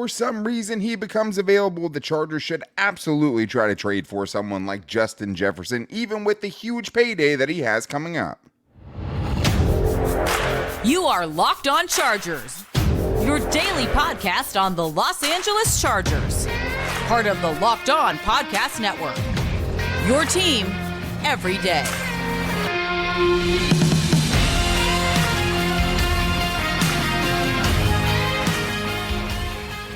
for some reason he becomes available, the Chargers should absolutely try to trade for someone like Justin Jefferson, even with the huge payday that he has coming up. You are Locked On Chargers, your daily podcast on the Los Angeles Chargers, part of the Locked On Podcast Network, your team every day.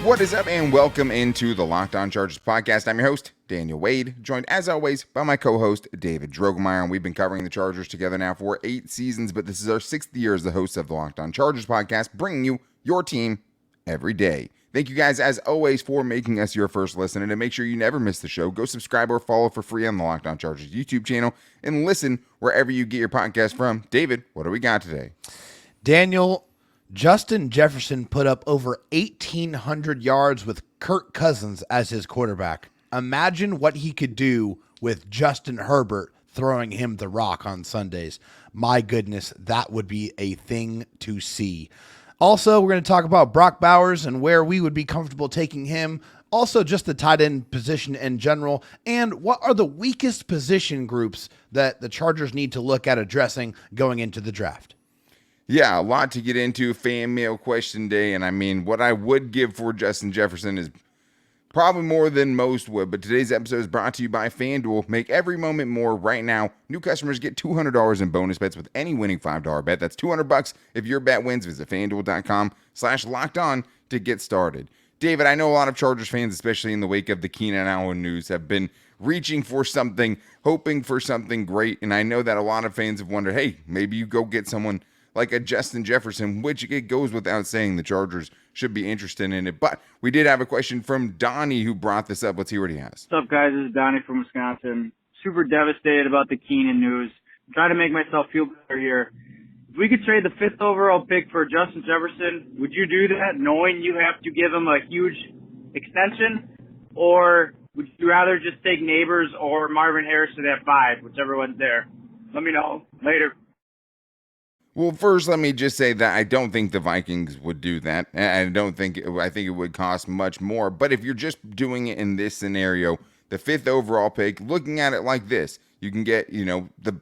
What is up, and welcome into the Locked On Chargers podcast. I'm your host, Daniel Wade, joined as always by my co-host, David Drogemeyer, and we've been covering the Chargers together now for 8 seasons, but this is our 6th year as the host of the Locked On Chargers podcast, bringing you your team every day. Thank you guys, as always, for making us your first listen, and to make sure you never miss the show, go subscribe or follow for free on the Locked On Chargers YouTube channel, and listen wherever you get your podcast from. David, what do we got today? Daniel, Justin Jefferson put up over 1,800 yards with Kirk Cousins as his quarterback. Imagine what he could do with Justin Herbert throwing him the rock on Sundays. My goodness, that would be a thing to see. Also, we're going to talk about Brock Bowers and where we would be comfortable taking him. Also, just the tight end position in general. And what are the weakest position groups that the Chargers need to look at addressing going into the draft? Yeah, a lot to get into. Fan mail question day. And I mean, what I would give for Justin Jefferson is probably more than most would. But today's episode is brought to you by FanDuel. Make every moment more right now. New customers get $200 in bonus bets with any winning $5 bet. That's $200 if your bet wins. Visit FanDuel.com/lockedon to get started. David, I know a lot of Chargers fans, especially in the wake of the Keenan Allen news, have been reaching for something, hoping for something great. And I know that a lot of fans have wondered, hey, maybe you go get someone like a Justin Jefferson, which it goes without saying the Chargers should be interested in it. But we did have a question from Donnie who brought this up. Let's hear what he has. What's up, guys? This is Donnie from Wisconsin. Super devastated about the Keenan news. I'm trying to make myself feel better here. If we could trade the 5th overall pick for Justin Jefferson, would you do that knowing you have to give him a huge extension? Or would you rather just take Nabers or Marvin Harrison at 5, whichever one's there? Let me know. Later. Well, first, let me just say that I don't think the Vikings would do that. I think it would cost much more. But if you're just doing it in this scenario, the 5th overall pick, looking at it like this, you can get,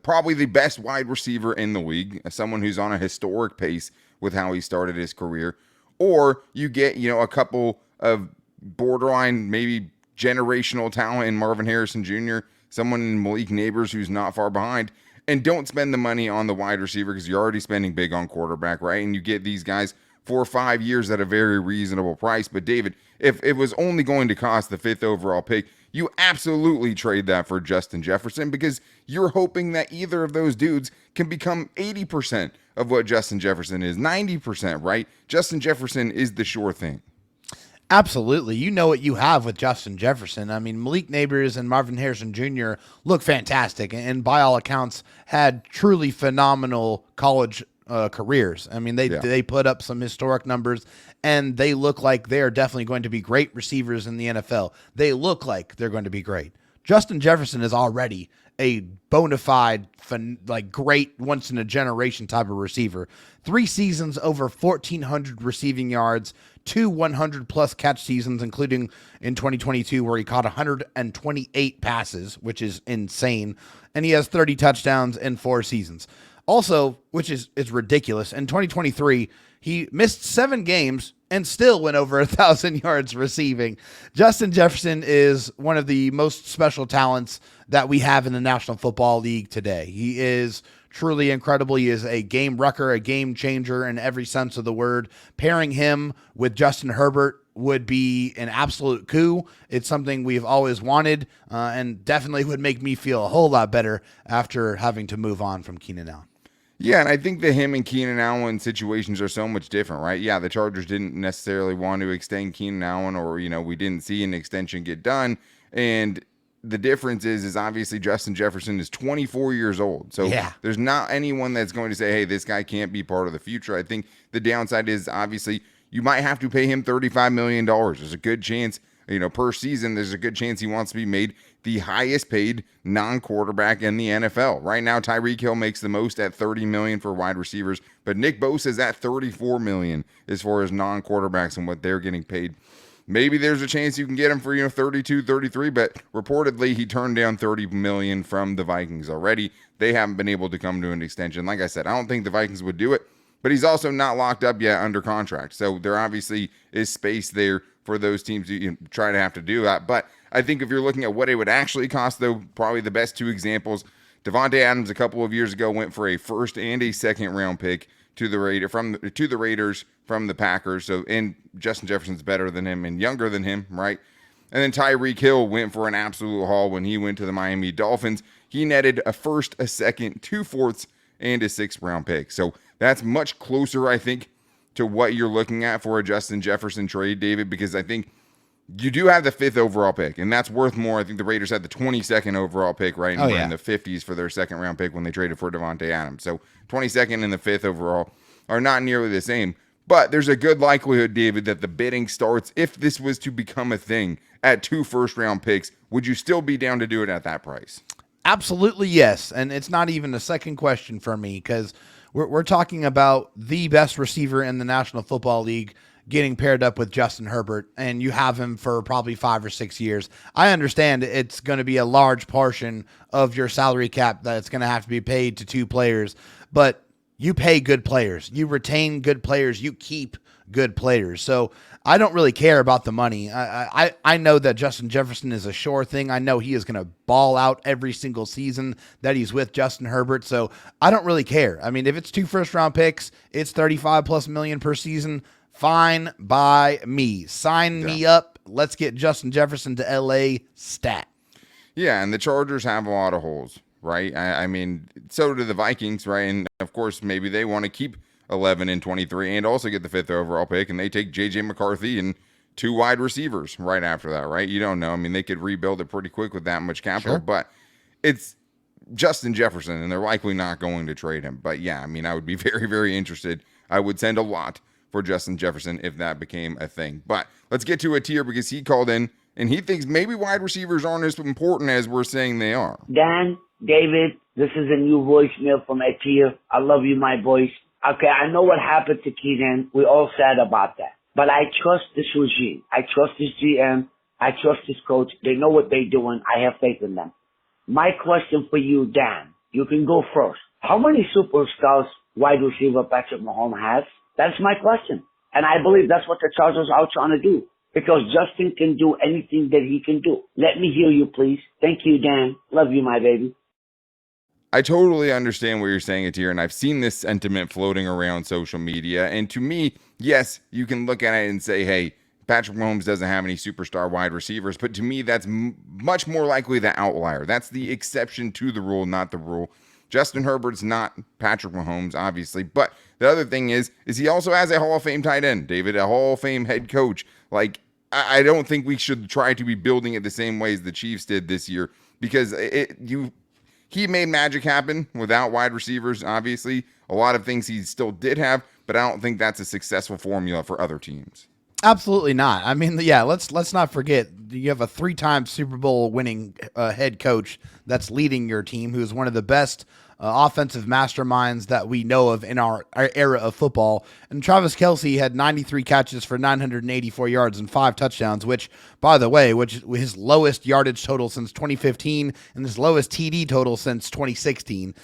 probably the best wide receiver in the league, someone who's on a historic pace with how he started his career. Or you get, a couple of borderline, maybe generational talent in Marvin Harrison Jr., someone in Malik Nabers who's not far behind. And don't spend the money on the wide receiver because you're already spending big on quarterback, right? And you get these guys 4 or 5 years at a very reasonable price. But David, if it was only going to cost the 5th overall pick, you absolutely trade that for Justin Jefferson because you're hoping that either of those dudes can become 80% of what Justin Jefferson is, 90%, right? Justin Jefferson is the sure thing. Absolutely. You know what you have with Justin Jefferson. I mean, Malik Nabers and Marvin Harrison Jr. look fantastic and by all accounts had truly phenomenal college careers. I mean, they put up some historic numbers and they look like they are definitely going to be great receivers in the NFL. They look like they're going to be great. Justin Jefferson is already a bona fide, great once-in-a-generation type of receiver. 3 seasons, over 1,400 receiving yards, 2 100-plus catch seasons, including in 2022 where he caught 128 passes, which is insane, and he has 30 touchdowns in 4 seasons. Also, which is ridiculous, in 2023, he missed 7 games and still went over 1,000 yards receiving. Justin Jefferson is one of the most special talents that we have in the National Football League today. He is truly incredible. He is a game wrecker, a game changer in every sense of the word. Pairing him with Justin Herbert would be an absolute coup. It's something we've always wanted and definitely would make me feel a whole lot better after having to move on from Keenan Allen. Yeah, and I think that him and Keenan Allen situations are so much different, right? Yeah, the Chargers didn't necessarily want to extend Keenan Allen or, we didn't see an extension get done. And the difference is obviously Justin Jefferson is 24 years old. So there's not anyone that's going to say, hey, this guy can't be part of the future. I think the downside is obviously you might have to pay him $35 million. There's a good chance, per season, there's a good chance he wants to be made the highest paid non-quarterback in the NFL. Right now, Tyreek Hill makes the most at $30 million for wide receivers, but Nick Bosa is at $34 million as far as non-quarterbacks and what they're getting paid. maybe there's a chance you can get him for, 32, 33, but reportedly he turned down $30 million from the Vikings already. They haven't been able to come to an extension. Like I said, I don't think the Vikings would do it, but he's also not locked up yet under contract. So there obviously is space there for those teams to try to have to do that. But I think if you're looking at what it would actually cost, though, probably the best two examples, Davante Adams a couple of years ago went for a first and a second round pick to the Raiders from the Packers. So, and Justin Jefferson's better than him and younger than him, right? And then Tyreek Hill went for an absolute haul when he went to the Miami Dolphins. He netted a first, a second, 2 fourths, and a 6th round pick. So that's much closer, I think, to what you're looking at for a Justin Jefferson trade, David, because I think you do have the 5th overall pick, and that's worth more. I think the Raiders had the 22nd overall pick, right? And in the 50s for their 2nd round pick when they traded for Davante Adams. So 22nd and the 5th overall are not nearly the same. But there's a good likelihood, David, that the bidding starts, if this was to become a thing, at 2 first-round picks. Would you still be down to do it at that price? Absolutely, yes. And it's not even a second question for me, because we're talking about the best receiver in the National Football League getting paired up with Justin Herbert, and you have him for probably 5 or 6 years. I understand it's going to be a large portion of your salary cap that's going to have to be paid to 2 players, but you pay good players. You retain good players. You keep good players. So I don't really care about the money. I know that Justin Jefferson is a sure thing. I know he is going to ball out every single season that he's with Justin Herbert. So I don't really care. I mean, if it's 2 first-round picks, it's $35+ million per season. Fine by me. Sign me up. Let's get Justin Jefferson to LA stat. Yeah, and the Chargers have a lot of holes, right? I mean, so do the Vikings, right? And of course, maybe they want to keep 11 and 23 and also get the 5th overall pick, and they take JJ McCarthy and 2 wide receivers right after that, right? You don't know. I mean, they could rebuild it pretty quick with that much capital, but it's Justin Jefferson, and they're likely not going to trade him. But yeah, I mean, I would be very, very interested. I would send a lot for Justin Jefferson if that became a thing. But let's get to a tier, because he called in and he thinks maybe wide receivers aren't as important as we're saying they are. Dan, David, this is a new voicemail from Atia. I love you, my boys. Okay, I know what happened to Keenan. We're all sad about that. But I trust this regime. I trust this GM. I trust this coach. They know what they're doing. I have faith in them. My question for you, Dan, you can go first. How many superstars wide receiver Patrick Mahomes has? That's my question. And I believe that's what the Chargers are trying to do, because Justin can do anything that he can do. Let me hear you, please. Thank you, Dan. Love you, my baby. I totally understand what you're saying, Atir, and I've seen this sentiment floating around social media. And to me, yes, you can look at it and say, hey, Patrick Mahomes doesn't have any superstar wide receivers. But to me, that's much more likely the outlier. That's the exception to the rule, not the rule. Justin Herbert's not Patrick Mahomes, obviously. But the other thing is he also has a Hall of Fame tight end, David, a Hall of Fame head coach. Like, I don't think we should try to be building it the same way as the Chiefs did this year, because he made magic happen without wide receivers, obviously. A lot of things he still did have, but I don't think that's a successful formula for other teams. Absolutely not. I mean, yeah, let's not forget, you have a 3-time Super Bowl winning head coach that's leading your team, who's one of the best offensive masterminds that we know of in our era of football. And Travis Kelce had 93 catches for 984 yards and 5 touchdowns, which, by the way, which his lowest yardage total since 2015 and his lowest TD total since 2016.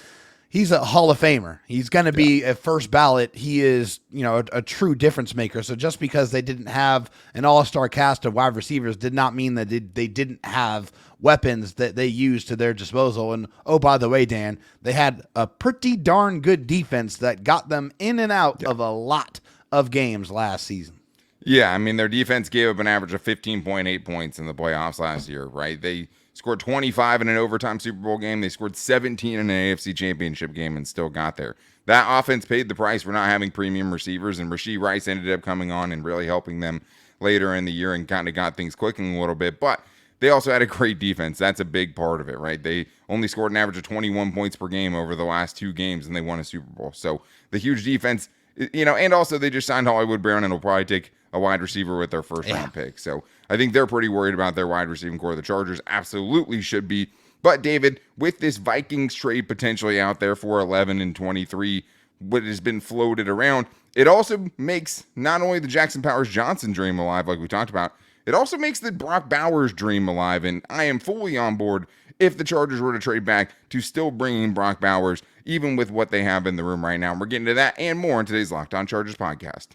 He's a Hall of Famer. He's going to be a first ballot. He is, a true difference maker. So just because they didn't have an all-star cast of wide receivers did not mean that they didn't have weapons that they used to their disposal. And, oh, by the way, Dan, they had a pretty darn good defense that got them in and out of a lot of games last season. Yeah, I mean, their defense gave up an average of 15.8 points in the playoffs last year, right? They scored 25 in an overtime Super Bowl game. They scored 17 in an AFC Championship game and still got there. That offense paid the price for not having premium receivers, and Rashee Rice ended up coming on and really helping them later in the year and kind of got things clicking a little bit. But they also had a great defense. That's a big part of it, right? They only scored an average of 21 points per game over the last 2 games, and they won a Super Bowl. So the huge defense, and also they just signed Hollywood Brown, and will probably take a wide receiver with their first round pick. So I think they're pretty worried about their wide receiving core. The Chargers absolutely should be. But David, with this Vikings trade potentially out there for 11 and 23, what has been floated around, it also makes not only the Jackson Powers Johnson dream alive, like we talked about, It also makes the Brock Bowers dream alive, and I am fully on board if the Chargers were to trade back to still bring in Brock Bowers, even with what they have in the room right now. We're getting to that and more in today's Locked On Chargers podcast.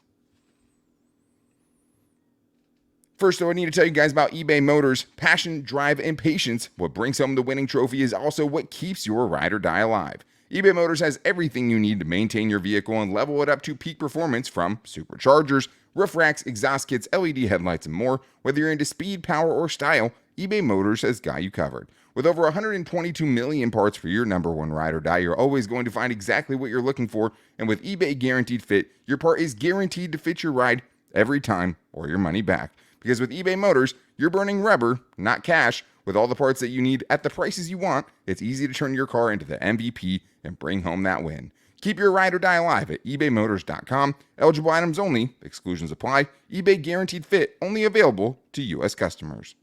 First, though, I need to tell you guys about eBay Motors. Passion, drive, and patience. What brings home the winning trophy is also what keeps your ride or die alive. eBay Motors has everything you need to maintain your vehicle and level it up to peak performance, from superchargers, roof racks, exhaust kits, LED headlights, and more. Whether you're into speed, power, or style, eBay Motors has got you covered. With over 122 million parts for your number one ride or die, you're always going to find exactly what you're looking for. And with eBay Guaranteed Fit, your part is guaranteed to fit your ride every time or your money back. Because with eBay Motors, you're burning rubber, not cash. With all the parts that you need at the prices you want, it's easy to turn your car into the MVP and bring home that win. Keep your ride or die alive at ebaymotors.com. Eligible items only. Exclusions apply. eBay Guaranteed Fit only available to U.S. customers.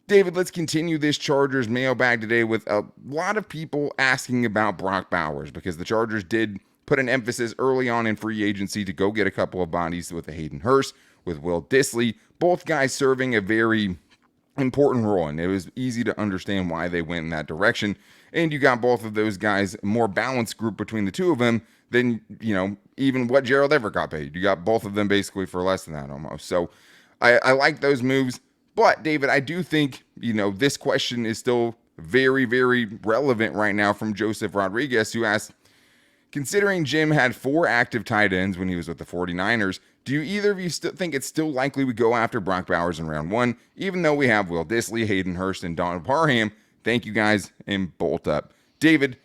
David, let's continue this Chargers mailbag today with a lot of people asking about Brock Bowers, because the Chargers did put an emphasis early on in free agency to go get a couple of bodies with Hayden Hurst, with Will Dissly, both guys serving a very important role, and it was easy to understand why they went in that direction. And you got both of those guys, more balanced group between the two of them than, even what Gerald ever got paid. You got both of them basically for less than that almost. So I like those moves. But, David, I do think, this question is still very, very relevant right now from Joseph Rodriguez, who asked, considering Jim had 4 active tight ends when he was with the 49ers, do you either of you still think it's still likely we go after Brock Bowers in round 1, even though we have Will Dissly, Hayden Hurst, and Donald Parham? Thank you guys, and bolt up. David,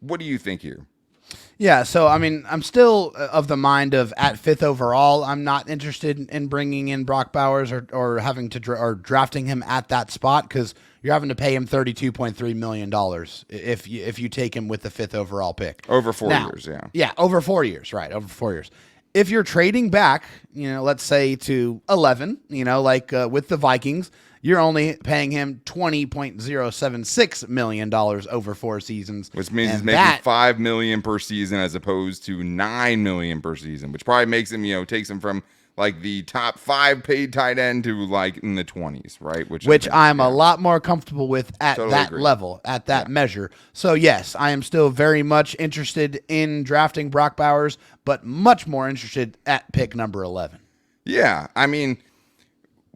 what do you think here? Yeah, so I'm still of the mind of at 5th overall, I'm not interested in bringing in Brock Bowers or having to or drafting him at that spot, because you're having to pay him $32.3 million if you take him with the 5th overall pick. Over 4 years, yeah. Yeah, over 4 years, right, over 4 years. If you're trading back, let's say to 11, with the Vikings, you're only paying him $20.076 million over 4 seasons. Which means he's making $5 million per season as opposed to $9 million per season, which probably makes him, takes him from like the top 5 paid tight end to like in the 20s, right? Which I'm a lot more comfortable with at totally that level, at that measure. So yes, I am still very much interested in drafting Brock Bowers, but much more interested at pick number 11. Yeah,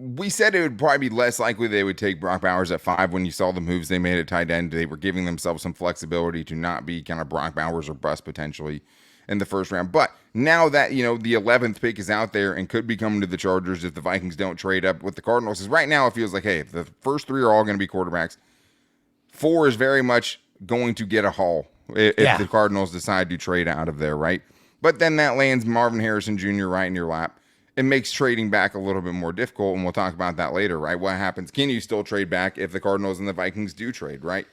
we said it would probably be less likely they would take Brock Bowers at 5 when you saw the moves they made at tight end. They were giving themselves some flexibility to not be kind of Brock Bowers or bust potentially in the first round. But now that, the 11th pick is out there and could be coming to the Chargers if the Vikings don't trade up with the Cardinals, because right now it feels like, hey, if the first 3 are all going to be quarterbacks, 4 is very much going to get a haul if the Cardinals decide to trade out of there, right? But then that lands Marvin Harrison Jr. right in your lap. It makes trading back a little bit more difficult, and we'll talk about that later, right? What happens? Can you still trade back if the Cardinals and the Vikings do trade, right?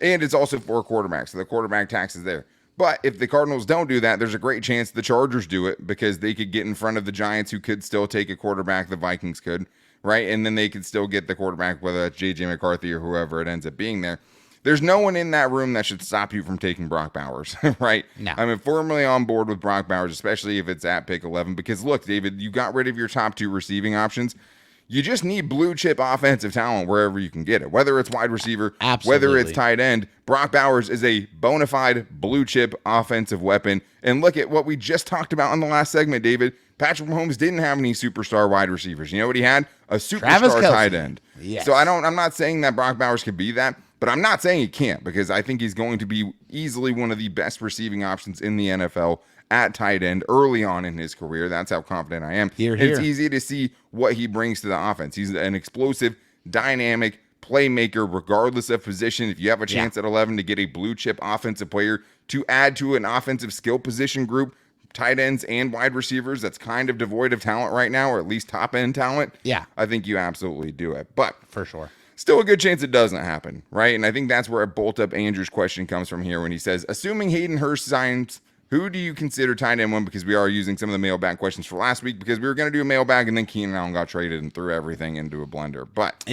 And it's also 4 quarterbacks, so the quarterback tax is there. But if the Cardinals don't do that, there's a great chance the Chargers do it, because they could get in front of the Giants, who could still take a quarterback. The Vikings could, right? And then they could still get the quarterback, whether that's J.J. McCarthy or whoever it ends up being there. There's no one in that room that should stop you from taking Brock Bowers, right? No. I'm firmly on board with Brock Bowers, especially if it's at pick 11, because look, David, you got rid of your top 2 receiving options. You just need blue chip offensive talent wherever you can get it, whether it's wide receiver, whether it's tight end. Brock Bowers is a bona fide blue chip offensive weapon. And look at what we just talked about in the last segment, David. Patrick Mahomes didn't have any superstar wide receivers. You know what he had? A superstar tight end. Yes. So I'm not saying that Brock Bowers could be that, but I'm not saying he can't, because I think he's going to be easily one of the best receiving options in the NFL at tight end early on in his career. That's how confident I am. It's easy to see what he brings to the offense. He's an explosive, dynamic playmaker, regardless of position. If you have a chance at 11 to get a blue chip offensive player to add to an offensive skill position group, tight ends and wide receivers that's kind of devoid of talent right now, or at least top end talent, I think you absolutely do it. But for sure, still a good chance it doesn't happen, right? And I think that's where bolt up Andrew's question comes from here when he says, assuming Hayden Hurst signs, who do you consider tight end 1? Because we are using some of the mailbag questions for last week, because we were going to do a mailbag and then Keenan Allen got traded and threw everything into a blender. But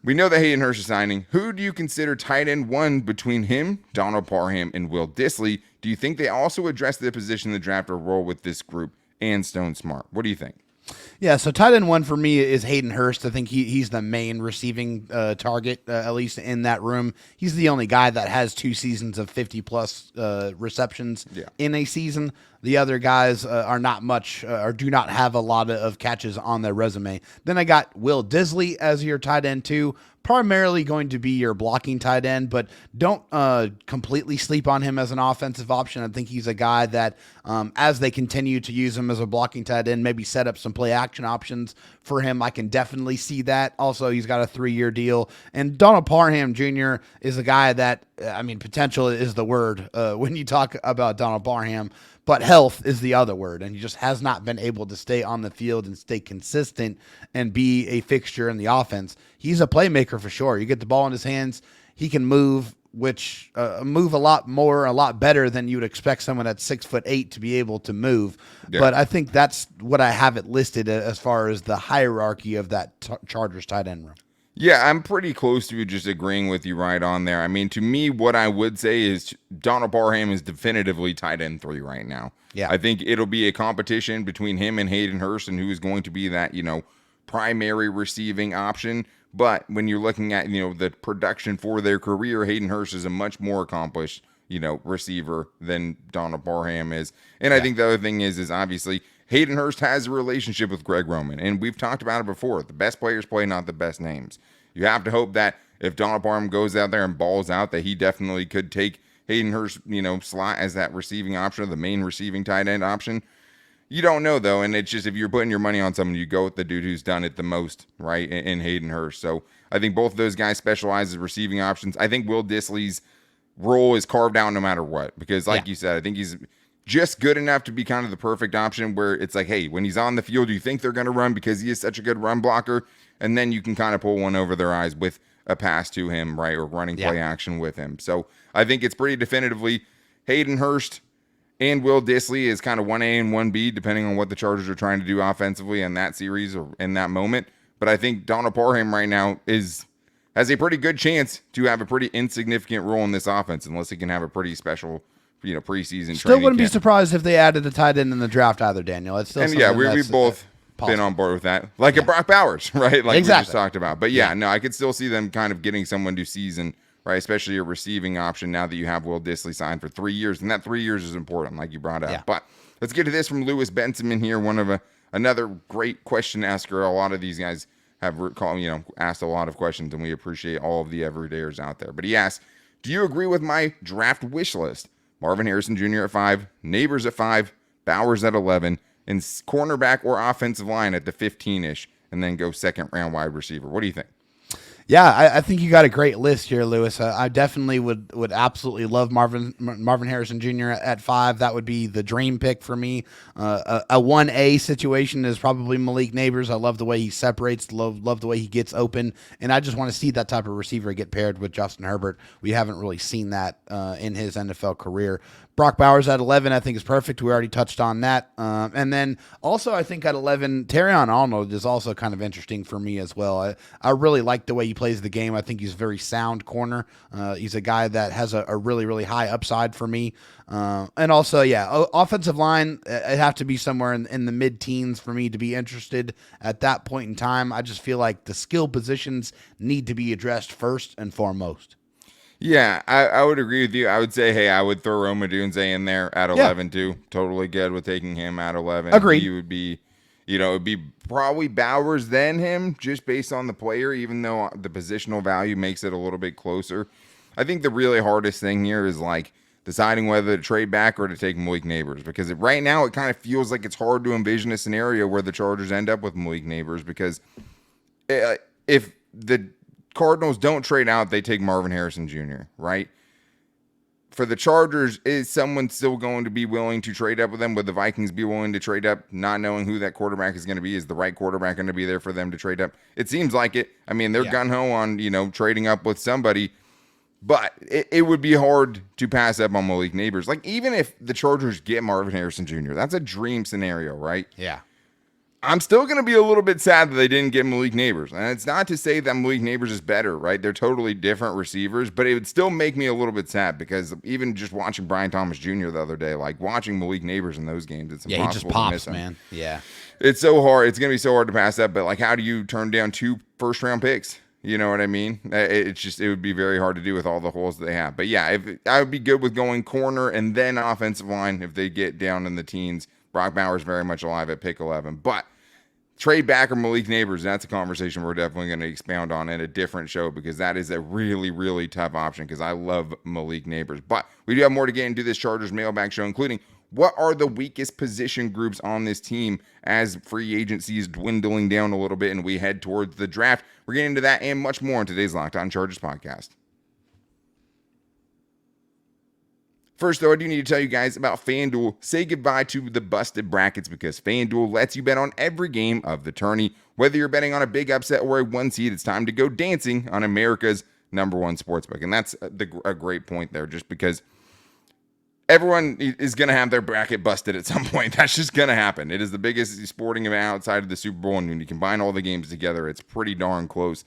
we know that Hayden Hurst is signing. Who do you consider tight end 1 between him, Donald Parham, and Will Dissly? Do you think they also address the position in the draft or role with this group? and Stone Smart. What do you think? Yeah, so tight end 1 for me is Hayden Hurst. I think he's the main receiving target, at least in that room. He's the only guy that has 2 seasons of 50-plus receptions in a season. The other guys are not much or do not have a lot of catches on their resume. Then I got Will Disley as your tight end 2. Primarily going to be your blocking tight end, but don't completely sleep on him as an offensive option. I think he's a guy that, as they continue to use him as a blocking tight end, maybe set up some play action options for him. I can definitely see that. Also, he's got a 3-year deal. And Donald Parham Jr. is a guy that, potential is the word when you talk about Donald Parham. But health is the other word, and he just has not been able to stay on the field and stay consistent and be a fixture in the offense. He's a playmaker for sure. You get the ball in his hands, he can move, which move a lot better than you would expect someone that's 6'8" to be able to move. Yeah. But I think that's what I have it listed as far as the hierarchy of that Chargers tight end room. Yeah, I'm pretty close to just agreeing with you right on there. I mean, to me, what I would say is Donald Parham is definitively tight end 3 right now. Yeah. I think it'll be a competition between him and Hayden Hurst and who is going to be that, primary receiving option. But when you're looking at, the production for their career, Hayden Hurst is a much more accomplished, receiver than Donald Parham is. And I think the other thing is obviously Hayden Hurst has a relationship with Greg Roman, and we've talked about it before. The best players play, not the best names. You have to hope that if Donald Parham goes out there and balls out, that he definitely could take Hayden Hurst, slot as that receiving option, or the main receiving tight end option. You don't know, though, and it's just if you're putting your money on someone, you go with the dude who's done it the most, right, in Hayden Hurst. So I think both of those guys specialize as receiving options. I think Will Disley's role is carved out no matter what, because like you said, I think he's just good enough to be kind of the perfect option where it's like, hey, when he's on the field, you think they're going to run because he is such a good run blocker, and then you can kind of pull one over their eyes with a pass to him, right, or running play action with him. So I think it's pretty definitively Hayden Hurst and Will Disley is kind of 1A and 1B, depending on what the Chargers are trying to do offensively in that series or in that moment. But I think Donald Parham right now has a pretty good chance to have a pretty insignificant role in this offense, unless he can have a pretty special, preseason. Still wouldn't be surprised if they added a tight end in the draft either, Daniel. It's still we've both been on board with that, like a Brock Bowers, right? Like we just talked about. But no, I could still see them kind of getting someone to season, right? Especially a receiving option now that you have Will Disley signed for 3 years, and that 3 years is important, like you brought up. Yeah. But let's get to this from Lewis Benson here, one of another great question asker. A lot of these guys have asked a lot of questions, and we appreciate all of the everydayers out there. But he asks, do you agree with my draft wish list? Marvin Harrison Jr. at 5, Nabers at 5, Bowers at 11, and cornerback or offensive line at the 15-ish, and then go second round wide receiver. What do you think? Yeah, I think you got a great list here, Lewis. I definitely would absolutely love Marvin Harrison Jr. at 5. That would be the dream pick for me. A 1A situation is probably Malik Nabers. I love the way he separates, love the way he gets open, and I just want to see that type of receiver get paired with Justin Herbert. We haven't really seen that in his NFL career. Brock Bowers at 11, I think, is perfect. We already touched on that. And then also, I think at 11, Terrion Arnold is also kind of interesting for me as well. I really like the way he plays the game. I think he's a very sound corner. He's a guy that has a really, really high upside for me. And also, offensive line, it'd have to be somewhere in the mid-teens for me to be interested at that point in time. I just feel like the skill positions need to be addressed first and foremost. Yeah, I would agree with you. I would say, hey, I would throw Rome Odunze in there at 11 too. Totally good with taking him at 11. Agreed. He would be, it'd be probably Bowers then him, just based on the player, even though the positional value makes it a little bit closer. I think the really hardest thing here is like deciding whether to trade back or to take Malik Nabers, because right now it kind of feels like it's hard to envision a scenario where the Chargers end up with Malik Nabers, because if the Cardinals don't trade out, they take Marvin Harrison Jr., right? For the Chargers, is someone still going to be willing to trade up with them? Would the Vikings be willing to trade up, not knowing who that quarterback is going to be? Is the right quarterback going to be there for them to trade up? It seems like it. I mean, they're gung-ho on, trading up with somebody, but it would be hard to pass up on Malik Nabers. Like, even if the Chargers get Marvin Harrison Jr., that's a dream scenario, right? Yeah. I'm still going to be a little bit sad that they didn't get Malik Nabers. And it's not to say that Malik Nabers is better, right? They're totally different receivers, but it would still make me a little bit sad because even just watching Brian Thomas Jr. the other day, like watching Malik Nabers in those games, it's impossible he just pops, to miss him. man. Yeah. It's so hard. It's going to be so hard to pass that, but like, how do you turn down 2 first-round picks? You know what I mean? It would be very hard to do with all the holes that they have. But yeah, I would be good with going corner and then offensive line if they get down in the teens. Brock Bowers very much alive at pick 11. But trade back or Malik Nabers, that's a conversation we're definitely going to expound on in a different show because that is a really, really tough option because I love Malik Nabers. But we do have more to get into this Chargers mailbag show, including what are the weakest position groups on this team as free agency is dwindling down a little bit and we head towards the draft. We're getting into that and much more in today's Locked On Chargers podcast. First, though, I do need to tell you guys about FanDuel. Say goodbye to the busted brackets because FanDuel lets you bet on every game of the tourney. Whether you're betting on a big upset or a 1 seed, it's time to go dancing on America's #1 sportsbook. And that's a great point there just because everyone is going to have their bracket busted at some point. That's just going to happen. It is the biggest sporting event outside of the Super Bowl, and when you combine all the games together, it's pretty darn close.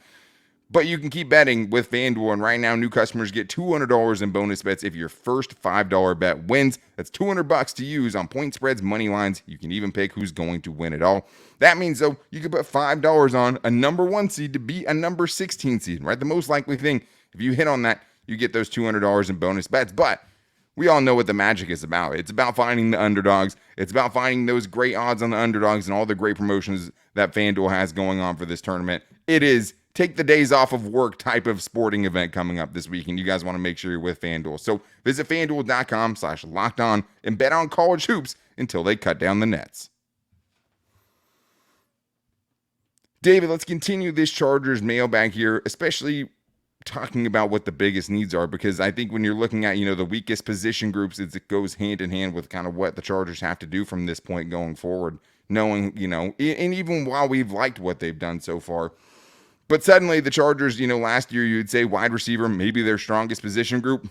But you can keep betting with FanDuel, and right now, new customers get $200 in bonus bets if your first $5 bet wins. That's $200 to use on point spreads, money lines. You can even pick who's going to win it all. That means, though, you can put $5 on a #1 seed to beat a 16 seed, right? The most likely thing, if you hit on that, you get those $200 in bonus bets. But we all know what the magic is about. It's about finding the underdogs. It's about finding those great odds on the underdogs and all the great promotions that FanDuel has going on for this tournament. It is take the days off of work type of sporting event coming up this week, and you guys want to make sure you're with FanDuel. So visit FanDuel.com/lockedon and bet on college hoops until they cut down the nets. David, let's continue this Chargers mailbag here, especially talking about what the biggest needs are, because I think when you're looking at, the weakest position groups, it goes hand in hand with kind of what the Chargers have to do from this point going forward, knowing, and even while we've liked what they've done so far. But suddenly the Chargers, last year you'd say wide receiver, maybe their strongest position group.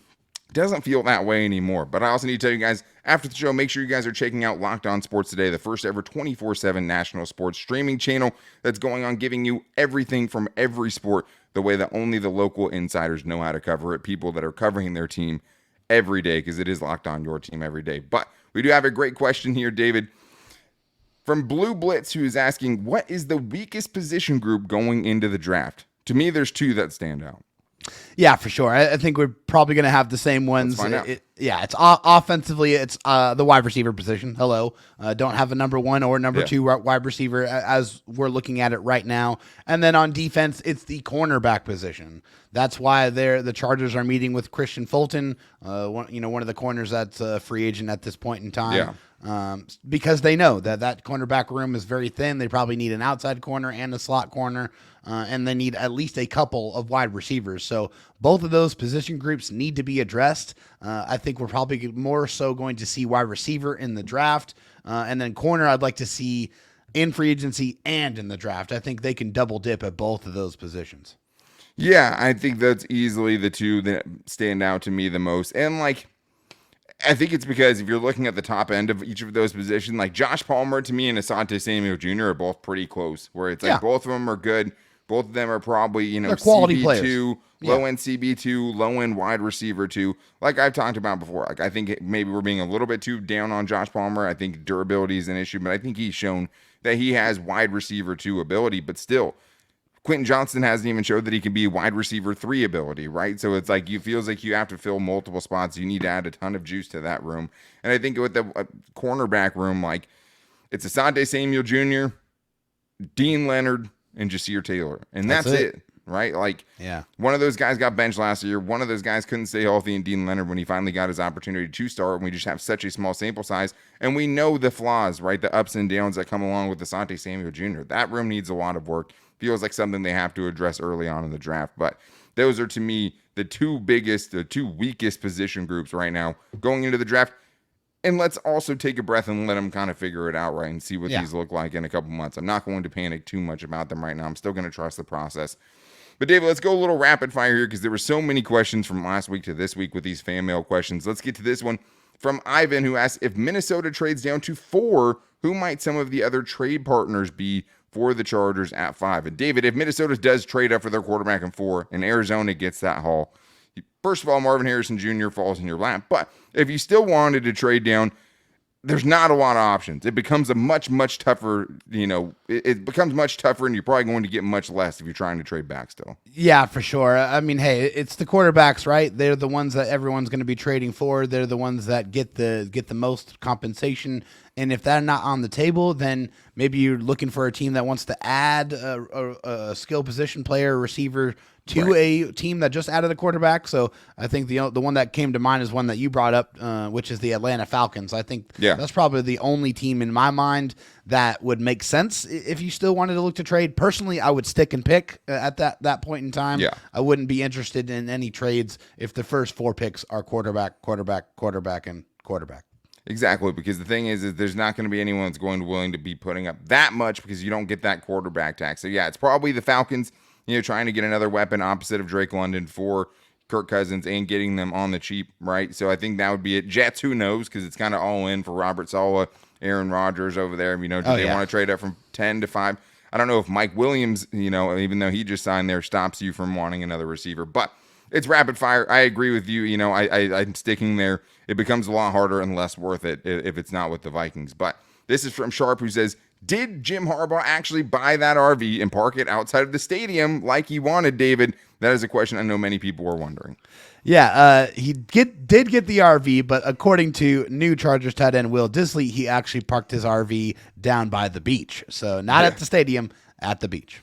Doesn't feel that way anymore. But I also need to tell you guys, after the show, make sure you guys are checking out Locked On Sports Today, the first ever 24/7 national sports streaming channel that's going on giving you everything from every sport the way that only the local insiders know how to cover it, people that are covering their team every day, because it is Locked On your team every day. But we do have a great question here, David, from Blue Blitz, who is asking, what is the weakest position group going into the draft? To me, there's 2 that stand out. Yeah, for sure. I think we're probably going to have the same ones. It's offensively, it's the wide receiver position. Hello. Don't have a #1 or #2 wide receiver as we're looking at it right now. And then on defense, it's the cornerback position. That's why the Chargers are meeting with Christian Fulton, one of the corners that's a free agent at this point in time. Because they know that cornerback room is very thin. They probably need an outside corner and a slot corner, and they need at least a couple of wide receivers. So both of those position groups need to be addressed. I think we're probably more so going to see wide receiver in the draft, and then corner I'd like to see in free agency and in the draft. I think they can double dip at both of those positions. Yeah, I think that's easily the 2 that stand out to me the most. And I think it's because if you're looking at the top end of each of those positions, like Josh Palmer to me and Asante Samuel Jr. are both pretty close, where it's like both of them are good. Both of them are probably, they're quality CB2, players. Low-end CB2, low-end wide receiver 2. Like I've talked about before, I think maybe we're being a little bit too down on Josh Palmer. I think durability is an issue, but I think he's shown that he has wide receiver 2 ability, but still, Quentin Johnston hasn't even showed that he can be wide receiver 3 ability, right? So it's like, it feels like you have to fill multiple spots. You need to add a ton of juice to that room. And I think with the cornerback room, it's Asante Samuel Jr., Dean Leonard, and Jasir Taylor. And that's it, right? One of those guys got benched last year. One of those guys couldn't stay healthy, and Dean Leonard, when he finally got his opportunity to start, and we just have such a small sample size. And we know the flaws, right? The ups and downs that come along with Asante Samuel Jr. That room needs a lot of work. Feels like something they have to address early on in the draft. But those are, to me, the 2 weakest position groups right now going into the draft. And let's also take a breath and let them kind of figure it out, right, and see what these look like in a couple months. I'm not going to panic too much about them right now. I'm still going to trust the process. But, David, let's go a little rapid fire here because there were so many questions from last week to this week with these fan mail questions. Let's get to this one from Ivan, who asks, if Minnesota trades down to 4, who might some of the other trade partners be for the Chargers at 5? And David, if Minnesota does trade up for their quarterback in 4 and Arizona gets that haul, first of all, Marvin Harrison Jr. falls in your lap. But if you still wanted to trade down, there's not a lot of options. It becomes a much tougher, it becomes much tougher, and you're probably going to get much less if you're trying to trade back still. Yeah, for sure. I mean, hey, it's the quarterbacks, right? They're the ones that everyone's going to be trading for. They're the ones that get the most compensation. And if they're not on the table, then maybe you're looking for a team that wants to add a skill position player, receiver to a team that just added a quarterback. So I think the one that came to mind is one that you brought up, which is the Atlanta Falcons. I think that's probably the only team in my mind that would make sense if you still wanted to look to trade. Personally, I would stick and pick at that point in time. Yeah. I wouldn't be interested in any trades if the first 4 picks are quarterback, and quarterback. Exactly, because the thing is there's not going to be anyone that's going to willing to be putting up that much because you don't get that quarterback tax. So yeah, it's probably the Falcons, trying to get another weapon opposite of Drake London for Kirk Cousins and getting them on the cheap, right? So I think that would be it. Jets, who knows, because it's kind of all in for Robert Saleh, Aaron Rodgers over there. Do they want to trade up from 10 to 5? I don't know if Mike Williams, even though he just signed there, stops you from wanting another receiver. But it's rapid fire. I agree with you. I'm sticking there. It becomes a lot harder and less worth it if it's not with the Vikings. But this is from Sharp, who says, did Jim Harbaugh actually buy that RV and park it outside of the stadium like he wanted, David? That is a question I know many people were wondering. Yeah, he did get the RV, but according to new Chargers tight end Will Dissly, he actually parked his RV down by the beach. So not at the stadium, at the beach.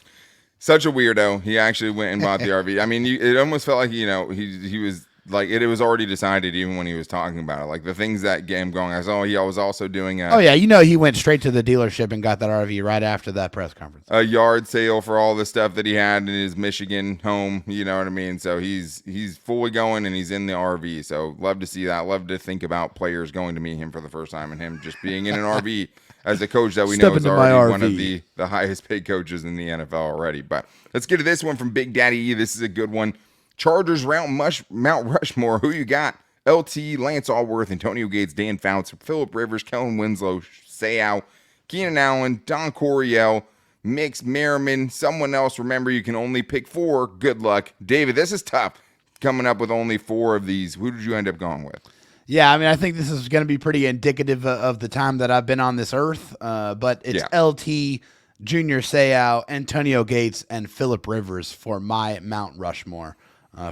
Such a weirdo. He actually went and bought the RV. I mean, it almost felt like, he was like, it was already decided even when he was talking about it. Like the things that get him going. I saw he was also doing he went straight to the dealership and got that RV right after that press conference. A yard sale for all the stuff that he had in his Michigan home. You know what I mean? So he's fully going and he's in the RV. So love to see that. Love to think about players going to meet him for the first time and him just being in an RV. As a coach that we know is already one of the highest paid coaches in the NFL already. But let's get to this one from Big Daddy E. This is a good one. Chargers Mount Rushmore. Who you got? LT, Lance Allworth, Antonio Gates, Dan Fouts, Phillip Rivers, Kellen Winslow, Seau, Keenan Allen, Don Coryell, Mix, Merriman, someone else. Remember, you can only pick 4. Good luck. David, this is tough. Coming up with only 4 of these. Who did you end up going with? Yeah, I mean, I think this is going to be pretty indicative of the time that I've been on this earth. But it's LT, Junior Seau, Antonio Gates, and Phillip Rivers for my Mount Rushmore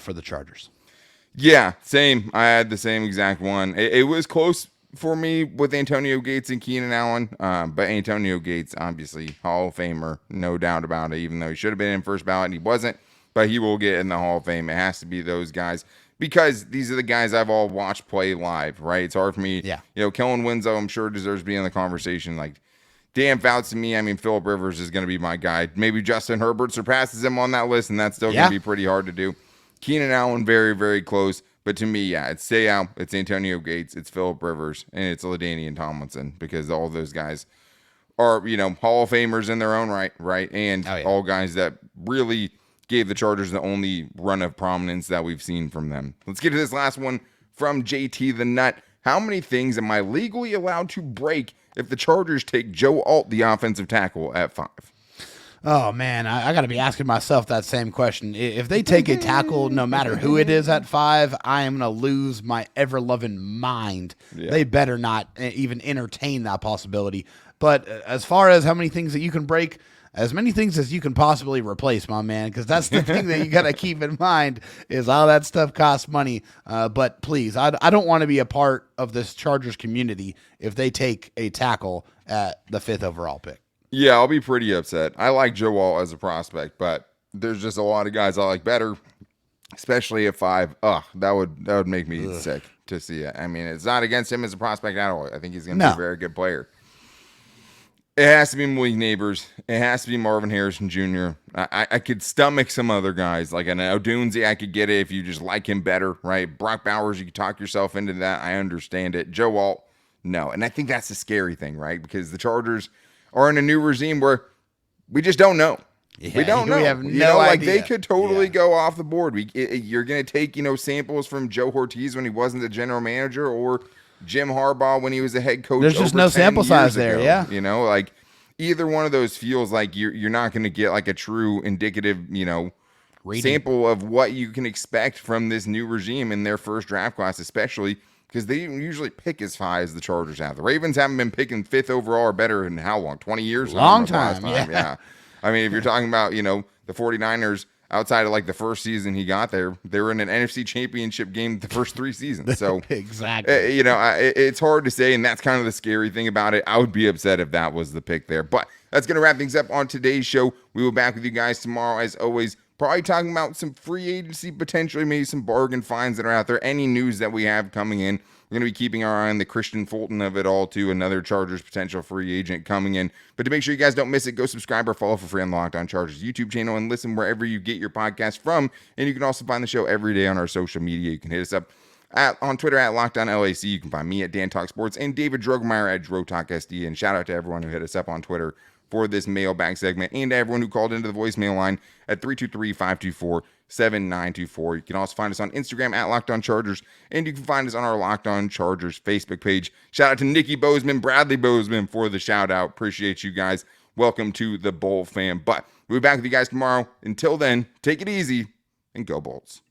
for the Chargers. Yeah, same. I had the same exact one. It was close for me with Antonio Gates and Keenan Allen. But Antonio Gates, obviously, Hall of Famer, no doubt about it, even though he should have been in first ballot and he wasn't. But he will get in the Hall of Fame. It has to be those guys. Because these are the guys I've all watched play live, right? It's hard for me. Yeah. Kellen Winslow, I'm sure, deserves to be in the conversation. Like, Dan Fouts to me, I mean, Phillip Rivers is going to be my guy. Maybe Justin Herbert surpasses him on that list, and that's still going to be pretty hard to do. Keenan Allen, very, very close. But to me, it's Seau, it's Antonio Gates, it's Phillip Rivers, and it's LaDainian Tomlinson. Because all those guys are, Hall of Famers in their own right? And all guys that really gave the Chargers the only run of prominence that we've seen from them. Let's get to this last one from JT the Nut. How many things am I legally allowed to break if the Chargers take Joe Alt, the offensive tackle, at 5? Oh, man, I got to be asking myself that same question. If they take a tackle, no matter who it is at 5, I am going to lose my ever-loving mind. Yeah. They better not even entertain that possibility. But as far as how many things that you can break, as many things as you can possibly replace, my man, because that's the thing that you got to keep in mind is all that stuff costs money. But please, I don't want to be a part of this Chargers community if they take a tackle at the 5th overall pick. Yeah, I'll be pretty upset. I like Joe Alt as a prospect, but there's just a lot of guys I like better, especially at 5. That would make me sick to see it. I mean, it's not against him as a prospect at all. I think he's going to be a very good player. It has to be Malik Nabers. It has to be Marvin Harrison Jr. I could stomach some other guys. Like an Odunze, I could get it if you just like him better, right? Brock Bowers, you could talk yourself into that. I understand it. Joe Alt, no. And I think that's the scary thing, right? Because the Chargers are in a new regime where we just don't know. Yeah, we don't know. We have no idea. Like they could totally go off the board. You're going to take, samples from Joe Ortiz when he wasn't the general manager, or Jim Harbaugh when he was a head coach. There's just over no 10 sample size years there, ago. yeah. You know, like either one of those feels like you're not going to get like a true indicative, sample of what you can expect from this new regime in their first draft class, especially because they usually pick as high as the Chargers have. The Ravens haven't been picking 5th overall or better in how long? 20 years? Long Last time. Yeah. I mean, if you're talking about, the 49ers outside of like the first season he got there, they were in an NFC championship game the first 3 seasons. So Exactly. It's hard to say. And that's kind of the scary thing about it. I would be upset if that was the pick there, but that's going to wrap things up on today's show. We will be back with you guys tomorrow as always. Probably talking about some free agency, potentially maybe some bargain finds that are out there. Any news that we have coming in. We're going to be keeping our eye on the Christian Fulton of it all, too. Another Chargers potential free agent coming in. But to make sure you guys don't miss it, go subscribe or follow for free on the Locked On Chargers YouTube channel and listen wherever you get your podcast from. And you can also find the show every day on our social media. You can hit us up on Twitter at LockedOnLAC. You can find me at Dan Talk Sports and David Drogemeyer at DroTalkSD. And shout out to everyone who hit us up on Twitter for this mailbag segment and to everyone who called into the voicemail line at 323-524-7924. You can also find us on Instagram at Locked On Chargers, and you can find us on our Locked On Chargers Facebook page. Shout out to Nikki Bozeman, Bradley Bozeman for the shout out. Appreciate you guys. Welcome to the Bull fam. But we'll be back with you guys tomorrow. Until then, take it easy and go Bolts.